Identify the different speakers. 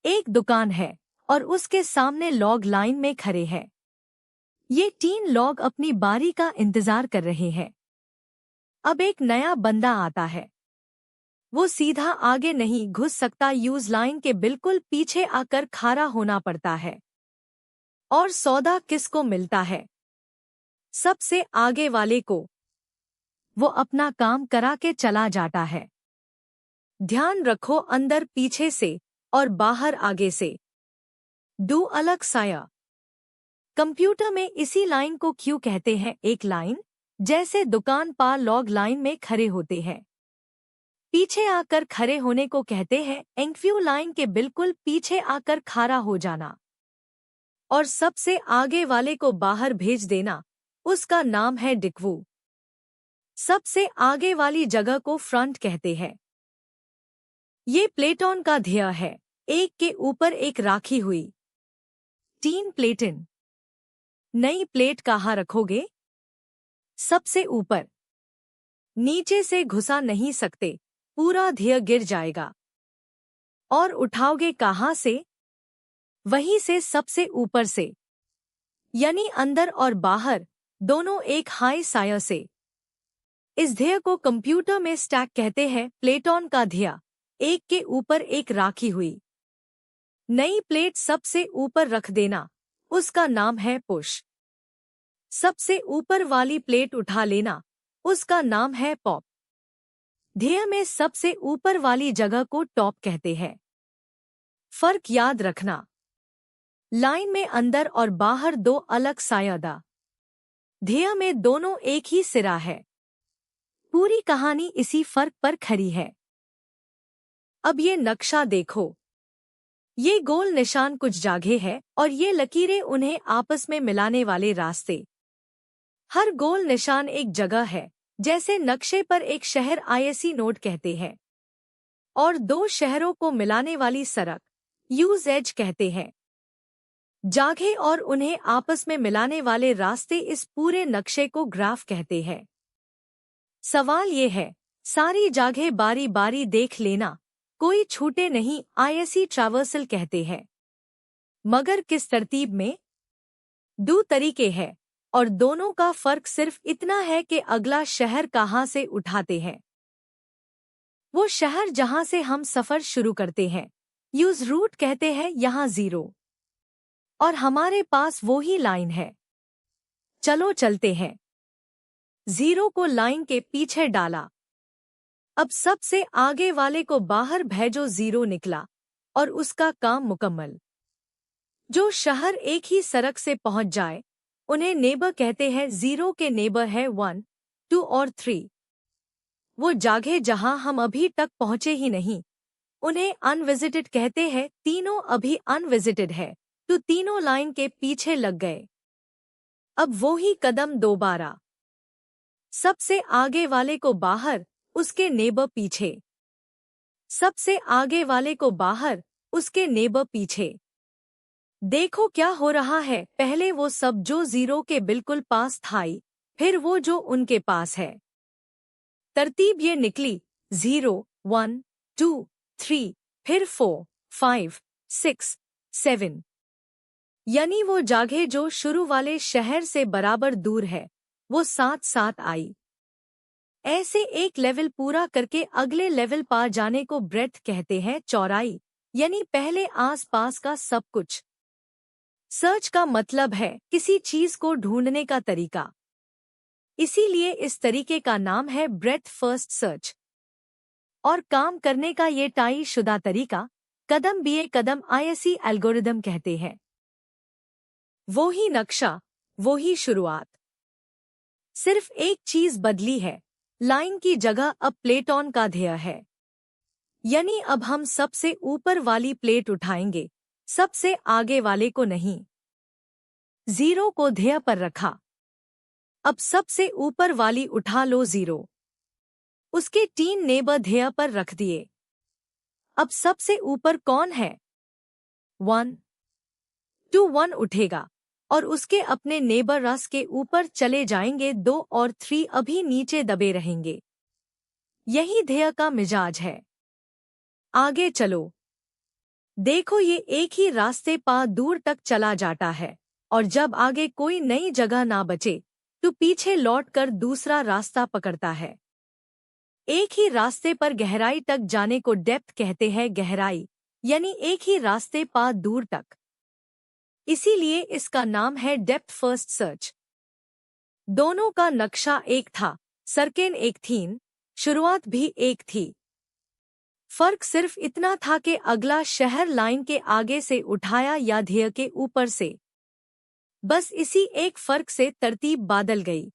Speaker 1: एक दुकान है और उसके सामने लोग लाइन में खड़े हैं। ये 3 लोग अपनी बारी का इंतजार कर रहे हैं। अब एक नया बंदा आता है। वो सीधा आगे नहीं घुस सकता, यूज लाइन के बिल्कुल पीछे आकर खड़ा होना पड़ता है। और सौदा किसको मिलता है? सबसे आगे वाले को। वो अपना काम करा के चला जाता है। ध्यान रखो, अंदर पीछे से और बाहर आगे से। दो अलग साया। कंप्यूटर में इसी लाइन को क्यों कहते हैं एक लाइन? जैसे दुकान पर लोग लाइन में खड़े होते हैं। पीछे आकर खड़े होने को कहते हैं एंक्व्यू, लाइन के बिल्कुल पीछे आकर खड़ा हो जाना। और सबसे आगे वाले को बाहर भेज देना, उसका नाम है डिक्वू। सबसे आगे वाली जगह को फ्रंट कहते हैं। ये प्लेटोन का ध्येय है, एक के ऊपर एक राखी हुई 3 प्लेटें। नई प्लेट कहाँ रखोगे? सबसे ऊपर। नीचे से घुसा नहीं सकते, पूरा ध्येय गिर जाएगा। और उठाओगे कहाँ से? वहीं से, सबसे ऊपर से। यानी अंदर और बाहर दोनों एक हाई साया से। इस ध्येय को कंप्यूटर में स्टैक कहते हैं। प्लेटोन का ध्येय, एक के ऊपर एक राखी हुई नई प्लेट सबसे ऊपर रख देना, उसका नाम है पुश। सबसे ऊपर वाली प्लेट उठा लेना, उसका नाम है पॉप। ध्येय में सबसे ऊपर वाली जगह को टॉप कहते हैं। फर्क याद रखना, लाइन में अंदर और बाहर 2 अलग सायादा। ध्येय में दोनों एक ही सिरा है। पूरी कहानी इसी फर्क पर खड़ी है। अब ये नक्शा देखो। ये गोल निशान कुछ जगह है और ये लकीरें उन्हें आपस में मिलाने वाले रास्ते। हर गोल निशान एक जगह है, जैसे नक्शे पर एक शहर आईएससी नोड कहते हैं। और 2 शहरों को मिलाने वाली सड़क यूज एज कहते हैं। जगह और उन्हें आपस में मिलाने वाले रास्ते इस पूरे नक्शे को ग्राफ कहते हैं। सवाल ये है, सारी जगह बारी बारी देख लेना, कोई छूटे नहीं, आईएससी ट्रैवर्सल कहते हैं। मगर किस तरतीब में? 2 तरीके हैं और दोनों का फर्क सिर्फ इतना है कि अगला शहर कहाँ से उठाते हैं। वो शहर जहाँ से हम सफर शुरू करते हैं, यूज रूट कहते हैं। यहाँ 0 और हमारे पास वो ही लाइन है। चलो चलते हैं। 0 को लाइन के पीछे डाला। अब सबसे आगे वाले को बाहर भेजो। 0 निकला और उसका काम मुकम्मल। जो शहर एक ही सड़क से पहुंच जाए, उन्हें नेबर कहते हैं। 0 के नेबर है 1, 2 और 3। वो जगह जहां हम अभी तक पहुंचे ही नहीं, उन्हें अनविजिटेड कहते हैं। तीनों अभी अनविजिटेड है, तो तीनों लाइन के पीछे लग गए। अब वो ही कदम दोबारा। सबसे आगे वाले को बाहर, उसके नेबर पीछे। सबसे आगे वाले को बाहर, उसके नेबर पीछे। देखो क्या हो रहा है। पहले वो सब जो 0 के बिल्कुल पास था, फिर वो जो उनके पास है। तरतीब ये निकली 0, 1, 2, 3, फिर 4, 5, 6, 7। यानी वो जगह जो शुरू वाले शहर से बराबर दूर है, वो साथ साथ आई। ऐसे एक लेवल पूरा करके अगले लेवल पार जाने को ब्रेड्थ कहते हैं, चौड़ाई। यानी पहले आस पास का सब कुछ। सर्च का मतलब है किसी चीज को ढूंढने का तरीका। इसीलिए इस तरीके का नाम है ब्रेड्थ फर्स्ट सर्च। और काम करने का ये टाई शुदा तरीका कदम बीए कदम आईएससी एल्गोरिदम कहते हैं। वो ही नक्शा, वो ही शुरुआत। सिर्फ एक चीज बदली है, लाइन की जगह अब प्लेटोन का ध्येय है। यानी अब हम सबसे ऊपर वाली प्लेट उठाएंगे, सबसे आगे वाले को नहीं। 0 को ध्येय पर रखा। अब सबसे ऊपर वाली उठा लो 0। उसके 3 नेबर ध्येय पर रख दिए। अब सबसे ऊपर कौन है? 1, 2, 1 उठेगा और उसके अपने नेबर रस के ऊपर चले जाएंगे। 2 और 3 अभी नीचे दबे रहेंगे। यही ध्येय का मिजाज है। आगे चलो। देखो ये एक ही रास्ते पा दूर तक चला जाता है, और जब आगे कोई नई जगह ना बचे तो पीछे लौटकर दूसरा रास्ता पकड़ता है। एक ही रास्ते पर गहराई तक जाने को डेप्थ कहते हैं, गहराई यानी एक ही रास्ते पा दूर तक। इसीलिए इसका नाम है डेप्थ फर्स्ट सर्च। दोनों का नक्शा एक था, सरकेन एक थीं, शुरुआत भी एक थी। फर्क सिर्फ इतना था कि अगला शहर लाइन के आगे से उठाया या ध्येय के ऊपर से। बस इसी एक फर्क से तरतीब बदल गई।